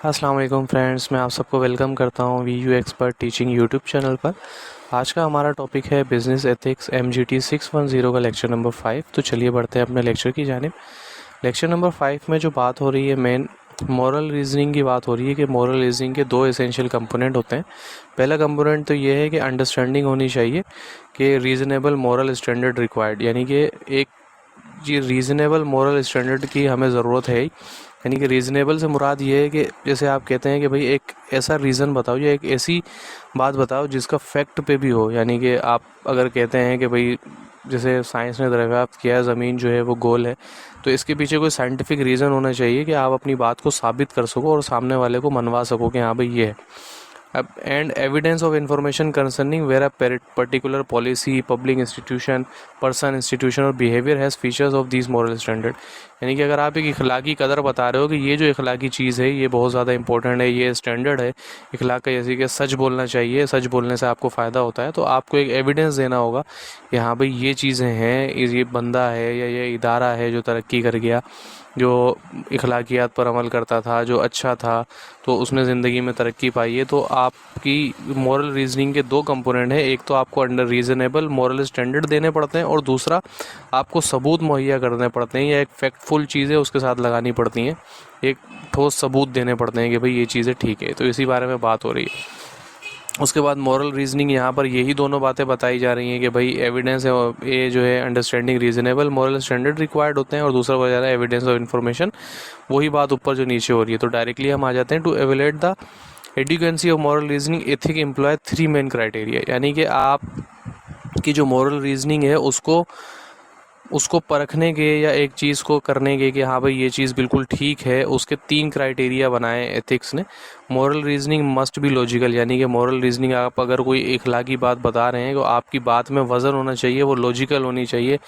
अस्सलाम वालेकुम फ्रेंड्स, मैं आप सबको वेलकम करता हूँ V U expert teaching YouTube channel पर। आज का हमारा टॉपिक है बिज़नेस एथिक्स MGT 610 का लेक्चर नंबर 5। तो चलिए बढ़ते हैं अपने लेक्चर की जानिब। लेक्चर नंबर 5 में जो बात हो रही है मेन मॉरल रीजनिंग की बात हो रही है कि मॉरल रीजनिंग के दो एसेंशियल कंपोनेंट होते हैं। पहला कंपोनेंट तो ये है कि अंडरस्टैंडिंग होनी चाहिए कि रीज़नेबल मॉरल स्टैंडर्ड रिक्वायर्ड, यानी कि एक जी रीज़नेबल मॉरल स्टैंडर्ड की हमें ज़रूरत है। यानी कि रीज़नेबल से मुराद ये है कि जैसे आप कहते हैं कि भाई एक ऐसा रीज़न बताओ या एक ऐसी बात बताओ जिसका फैक्ट पे भी हो। यानी कि आप अगर कहते हैं कि भाई जैसे साइंस ने दरियाफ्त किया है ज़मीन जो है वो गोल है, तो इसके पीछे कोई साइंटिफिक रीज़न होना चाहिए कि आप अपनी बात को साबित कर सको और सामने वाले को मनवा सको कि हाँ भाई ये है। अब and evidence of information concerning where a particular policy, public institution, person, institution और behaviour has features of this moral standard. यानी कि अगर आप एक इखलाकी कदर बता रहे हो कि ये जो इखलाकी चीज़ है ये बहुत ज़्यादा इंपॉर्टेंट है, ये स्टैंडर्ड है इखलाक का, जैसे कि सच बोलना चाहिए, सच बोलने से आपको फ़ायदा होता है, तो आपको एक एविडेंस देना होगा कि हाँ भाई ये चीज़ें हैं, ये बंदा है या ये इदारा है जो तरक्की कर गया, जो इखलाकियात पर अमल करता था, जो अच्छा था, तो उसने ज़िंदगी में तरक्की पाई है। तो आपकी मॉरल रीजनिंग के दो कंपोनेंट हैं, एक तो आपको अंडर रीज़नेबल मॉरल स्टैंडर्ड देने पड़ते हैं और दूसरा आपको सबूत मुहैया करने पड़ते हैं या एक फैक्टफुल चीज़ें उसके साथ लगानी पड़ती हैं, एक ठोस सबूत देने पड़ते हैं कि भाई ये चीज़ें ठीक है। तो इसी बारे में बात हो रही है। उसके बाद मॉरल रीजनिंग, यहाँ पर यही दोनों बातें बताई जा रही हैं कि भाई एविडेंस है, ये जो है understanding reasonable moral standard required होते हैं और दूसरा वजह है एविडेंस ऑफ इन्फॉर्मेशन। वही बात ऊपर जो नीचे हो रही है। तो डायरेक्टली हम आ जाते हैं to evaluate the adequacy of moral reasoning ethic employ 3 main criteria. यानी कि आप की जो मॉरल रीजनिंग है उसको परखने के या एक चीज़ को करने के कि हाँ भाई ये चीज़ बिल्कुल ठीक है, उसके 3 क्राइटेरिया बनाए एथिक्स ने। Moral reasoning must be logical, यानी कि मॉरल रीजनिंग आप अगर कोई इखलाकी बात बता रहे हैं तो आपकी बात में वज़न होना चाहिए, वो लॉजिकल होनी चाहिए,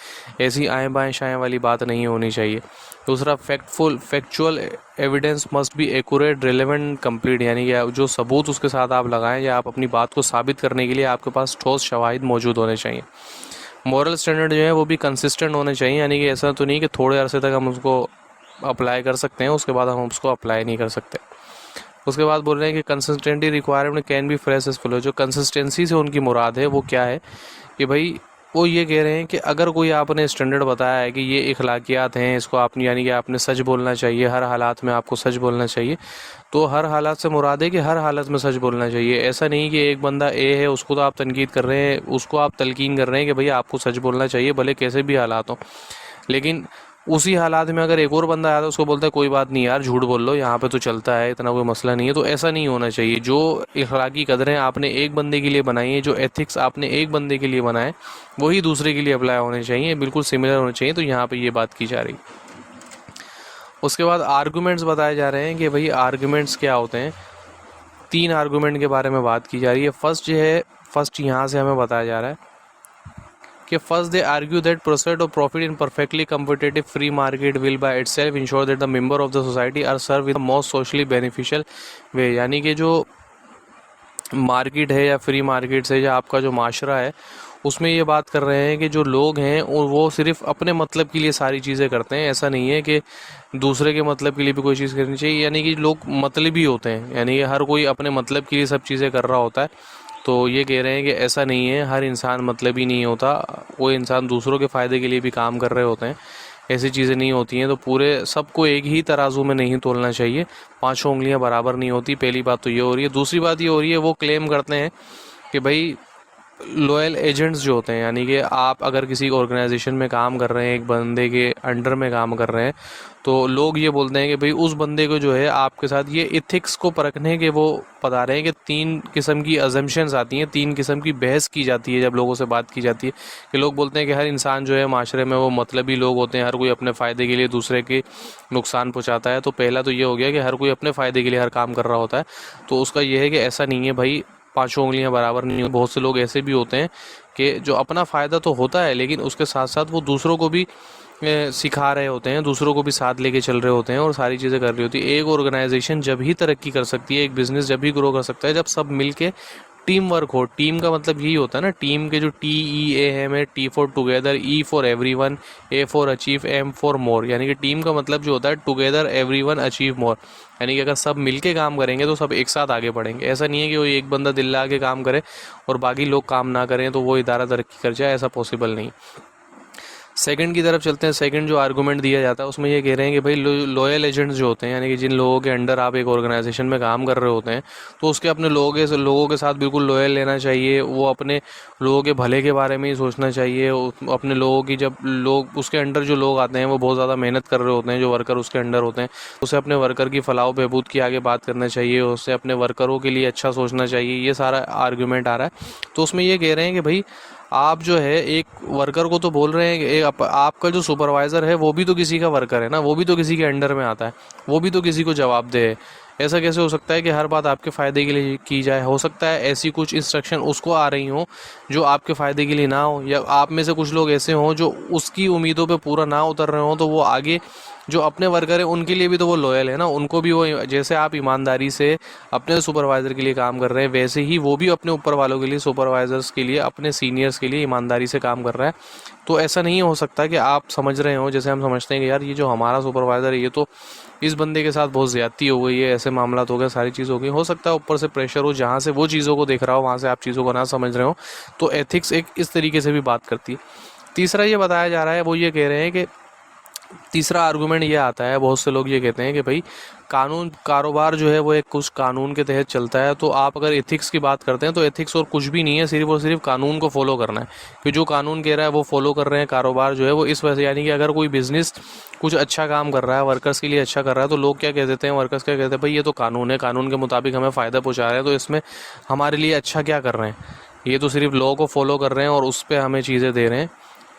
ऐसी आएँ बाएँ शाएँ वाली बात नहीं होनी चाहिए। दूसरा factual evidence must be accurate, relevant, complete, यानी कि जो सबूत उसके साथ आप लगाएं या आप अपनी बात को साबित करने के लिए आपके पास ठोस शवाहिद मौजूद होने चाहिए। मॉरल स्टैंडर्ड जो है वो भी कंसिस्टेंट होने चाहिए, यानी कि ऐसा तो नहीं कि थोड़े अरसे तक हम उसको अप्लाई कर सकते हैं उसके बाद हम उसको अप्लाई नहीं कर सकते। उसके बाद बोल रहे हैं कि consistency requirement can be fresh as follow. जो कंसिस्टेंसी से उनकी मुराद है वो क्या है कि भाई वो ये कह रहे हैं कि अगर कोई आपने स्टैंडर्ड बताया है कि ये इखलाकियात हैं, इसको आपने यानी कि आपने सच बोलना चाहिए, हर हालात में आपको सच बोलना चाहिए, तो हर हालात से मुराद है कि हर हालत में सच बोलना चाहिए। ऐसा नहीं कि एक बंदा ए है उसको तो आप तनकीद कर रहे हैं, उसको आप तलकीन कर रहे हैं कि भैया आपको सच बोलना चाहिए भले कैसे भी हालात हों, लेकिन उसी हालात में अगर एक और बंदा आया तो उसको बोलता है कोई बात नहीं यार झूठ बोल लो, यहाँ पे तो चलता है, इतना कोई मसला नहीं है। तो ऐसा नहीं होना चाहिए। जो इखलाकी कदरें आपने एक बंदे के लिए बनाई है, जो एथिक्स आपने एक बंदे के लिए बनाए, वही दूसरे के लिए अप्लाई होने चाहिए, बिल्कुल सिमिलर होने चाहिए। तो यहाँ पे ये बात की जा रही। उसके बाद आर्गूमेंट्स बताए जा रहे हैं कि भाई आर्गूमेंट्स क्या होते हैं। 3 आर्गूमेंट के बारे में बात की जा रही है। फर्स्ट यहाँ से हमें बताया जा रहा है कि first they argue that process of profit in perfectly competitive free market will by itself ensure that the member of the society are serve with the most socially beneficial way. यानी कि जो मार्केट है या free market से या आपका जो माशरा है उसमें ये बात कर रहे हैं कि जो लोग हैं और वो सिर्फ अपने मतलब के लिए सारी चीज़ें करते हैं। ऐसा नहीं है कि दूसरे के मतलब के लिए भी कोई चीज़ करनी चाहिए, यानी कि लोग मतलबी होते हैं, यानी कि हर कोई अपने मतलब के लिए सब चीज़ें कर रहा होता है। तो ये कह रहे हैं कि ऐसा नहीं है, हर इंसान मतलबी नहीं होता, कोई इंसान दूसरों के फ़ायदे के लिए भी काम कर रहे होते हैं, ऐसी चीज़ें नहीं होती हैं। तो पूरे सबको एक ही तराजू में नहीं तोलना चाहिए, पांचों उंगलियां बराबर नहीं होती। पहली बात तो ये हो रही है। दूसरी बात ये हो रही है वो क्लेम करते हैं कि भाई लॉयल एजेंट्स जो होते हैं, यानी कि आप अगर किसी ऑर्गेनाइजेशन में काम कर रहे हैं, एक बंदे के अंडर में काम कर रहे हैं, तो लोग ये बोलते हैं कि भाई उस बंदे को जो है आपके साथ ये इथिक्स को परखने के वो बता रहे हैं कि 3 किस्म की अजम्पशंस आती हैं, 3 किस्म की बहस की जाती है जब लोगों से बात की जाती है। कि लोग बोलते हैं कि हर इंसान जो है माशरे में वो मतलबी लोग होते हैं, हर कोई अपने फ़ायदे के लिए दूसरे के नुकसान पहुँचाता है। तो पहला तो ये हो गया कि हर कोई अपने फ़ायदे के लिए हर काम कर रहा होता है। तो उसका ये है कि ऐसा नहीं है भाई, पांचों उंगलियां बराबर नहीं हो। बहुत से लोग ऐसे भी होते हैं कि जो अपना फ़ायदा तो होता है लेकिन उसके साथ साथ वो दूसरों को भी सिखा रहे होते हैं, दूसरों को भी साथ लेके चल रहे होते हैं और सारी चीज़ें कर रही होती है। एक ऑर्गेनाइजेशन जब ही तरक्की कर सकती है, एक बिज़नेस जब ही ग्रो कर सकता है जब सब मिल के टीम वर्क हो। टीम का मतलब यही होता है ना, टीम के जो TEAM है, T for together, E for everyone, A for achieve, M for more, यानी कि टीम का मतलब जो होता है टुगेदर एवरीवन अचीव मोर, यानी कि अगर सब मिलके काम करेंगे तो सब एक साथ आगे बढ़ेंगे। ऐसा नहीं है कि वो एक बंदा दिल लगा के काम करे और बाकी लोग काम ना करें तो वो इदारा तरक्की कर जाए, ऐसा पॉसिबल नहीं। सेकंड की तरफ चलते हैं। सेकंड जो आर्गूमेंट दिया जाता है उसमें ये कह रहे हैं कि भाई लॉयल एजेंट्स जो होते हैं, यानी कि जिन लोगों के अंडर आप एक ऑर्गेनाइजेशन में काम कर रहे होते हैं, तो उसके अपने लोगों के साथ बिल्कुल लॉयल लेना चाहिए। वो अपने लोगों के भले के बारे में ही सोचना चाहिए। अपने लोगों की, जब लोग उसके अंडर जो लोग आते हैं वो बहुत ज़्यादा मेहनत कर रहे होते हैं, जो वर्कर उसके अंडर होते हैं, उसे अपने वर्कर की फलाह बहबूद की आगे बात करना चाहिए, उससे अपने वर्करों के लिए अच्छा सोचना चाहिए। ये सारा आर्गूमेंट आ रहा है। तो उसमें ये कह रहे हैं कि भाई आप जो है एक वर्कर को तो बोल रहे हैं कि आपका जो सुपरवाइज़र है वो भी तो किसी का वर्कर है ना, वो भी तो किसी के अंडर में आता है, वो भी तो किसी को जवाब दे। ऐसा कैसे हो सकता है कि हर बात आपके फ़ायदे के लिए की जाए? हो सकता है ऐसी कुछ इंस्ट्रक्शन उसको आ रही हो जो आपके फ़ायदे के लिए ना हो, या आप में से कुछ लोग ऐसे हों जो उसकी उम्मीदों पे पूरा ना उतर रहे हों, तो वो आगे जो अपने वर्कर है उनके लिए भी तो वो लॉयल है ना, उनको भी वो, जैसे आप ईमानदारी से अपने सुपरवाइज़र के लिए काम कर रहे हैं वैसे ही वो भी अपने ऊपर वालों के लिए, सुपरवाइज़र्स के लिए, अपने सीनियर्स के लिए ईमानदारी से काम कर रहा है। तो ऐसा नहीं हो सकता कि आप समझ रहे हो जैसे हम समझते हैं कि यार ये जो हमारा सुपरवाइज़र है ये तो इस बंदे के साथ बहुत ज़्यादती हो गई है, ऐसे मामला हो गए, सारी चीज़ हो गई। हो सकता है ऊपर से प्रेशर हो, जहाँ से वो चीज़ों को देख रहा हो वहाँ से आप चीज़ों को ना समझ रहे हो। तो एथिक्स एक इस तरीके से भी बात करती है। तीसरा ये बताया जा रहा है, वो ये कह रहे हैं कि तीसरा आर्गुमेंट ये आता है, बहुत से लोग ये कहते हैं कि भाई कारोबार जो है वो एक कुछ कानून के तहत चलता है। तो आप अगर एथिक्स की बात करते हैं तो एथिक्स और कुछ भी नहीं है, सिर्फ और सिर्फ कानून को फॉलो करना है, कि जो कानून कह रहा है वो फॉलो कर रहे हैं। कारोबार जो है वो इस वजह से, यानी कि अगर कोई बिजनेस कुछ अच्छा काम कर रहा है, वर्कर्स के लिए अच्छा कर रहा है, तो लोग क्या कह देते हैं, वर्कर्स क्या कहते हैं, भाई ये तो कानून है, कानून के मुताबिक हमें फ़ायदा पहुँचा रहे हैं, तो इसमें हमारे लिए अच्छा क्या कर रहे हैं, ये तो सिर्फ लॉ को फॉलो कर रहे हैं और उस पर हमें चीज़ें दे रहे हैं।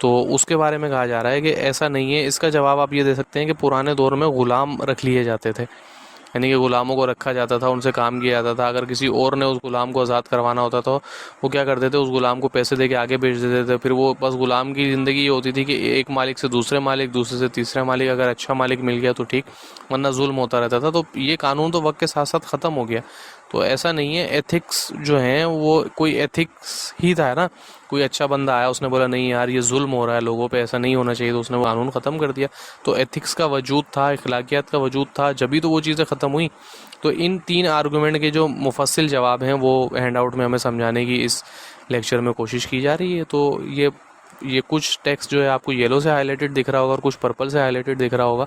तो उसके बारे में कहा जा रहा है कि ऐसा नहीं है। इसका जवाब आप ये दे सकते हैं कि पुराने दौर में ग़ुलाम रख लिए जाते थे, यानी कि ग़ुलामों को रखा जाता था, उनसे काम किया जाता था। अगर किसी और ने उस ग़ुलाम को आज़ाद करवाना होता तो वो क्या करते थे, उस ग़ुलाम को पैसे दे के आगे भेज देते थे। फिर वो बस ग़ुलाम की ज़िंदगी ये होती थी कि एक मालिक से दूसरे मालिक, दूसरे से तीसरे मालिक, अगर अच्छा मालिक मिल गया तो ठीक, वरना जुल्म होता रहता था। तो ये कानून तो वक्त के साथ साथ ख़त्म हो गया। तो ऐसा नहीं है, एथिक्स जो हैं वो कोई एथिक्स ही था ना, कोई अच्छा बंदा आया उसने बोला नहीं यार ये जुल्म हो रहा है लोगों पे, ऐसा नहीं होना चाहिए, तो उसने वो कानून ख़त्म कर दिया। तो एथिक्स का वजूद था, अखलाकियात का वजूद था, जब भी तो वो चीज़ें ख़त्म हुई। तो इन 3 आर्गूमेंट के जो मुफस्सिल जवाब हैं वो हैंड आउट में हमें समझाने की इस लेक्चर में कोशिश की जा रही है। तो ये कुछ टेक्स्ट जो है आपको येलो से हाईलाइटेड दिख रहा होगा और कुछ पर्पल से हाईलाइटेड दिख रहा होगा।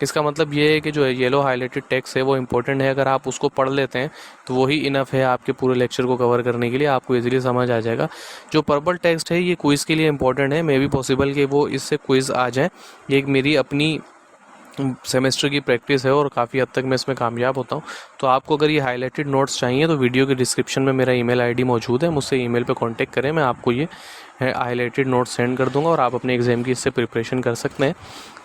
इसका मतलब ये है कि जो येलो हाईलाइटेड टेक्स्ट है वो इंपॉर्टेंट है। अगर आप उसको पढ़ लेते हैं तो वही इनफ है आपके पूरे लेक्चर को कवर करने के लिए, आपको इजीली समझ आ जाएगा। जो पर्पल टेक्स्ट है ये क्विज़ के लिए इंपॉर्टेंट है, मे बी पॉसिबल कि वो इससे क्विज़ आ जाए। ये एक मेरी अपनी सेमेस्टर की प्रैक्टिस है और काफ़ी हद तक मैं इसमें कामयाब होता हूँ। तो आपको अगर ये हाईलाइटेड नोट्स चाहिए तो वीडियो के डिस्क्रिप्शन में मेरा ईमेल आईडी मौजूद है, मुझसे ईमेल पे कांटेक्ट करें, मैं आपको ये हाईलाइटेड नोट्स सेंड कर दूंगा और आप अपने एग्ज़ाम की इससे प्रिपरेशन कर सकते हैं।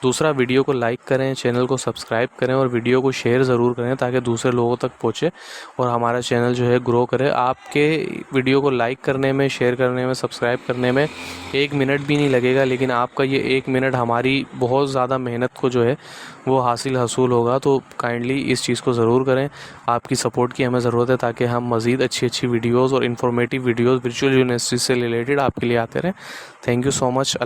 दूसरा, वीडियो को लाइक करें, चैनल को सब्सक्राइब करें और वीडियो को शेयर ज़रूर करें ताकि दूसरे लोगों तक पहुँचे और हमारा चैनल जो है ग्रो करे। आपके वीडियो को लाइक करने में, शेयर करने में, सब्सक्राइब करने में 1 मिनट भी नहीं लगेगा, लेकिन आपका ये 1 मिनट हमारी बहुत ज़्यादा मेहनत को जो है वो हसूल होगा। तो काइंडली इस चीज़ को ज़रूर करें, आपकी सपोर्ट की हमें ज़रूरत है ताकि हम मज़ीद अच्छी वीडियोज़ और इन्फॉर्मेटिव वीडियोज़ वर्चुअल यूनिवर्सिटी से रिलेटेड आपके लिए आते रहें। Thank you so much.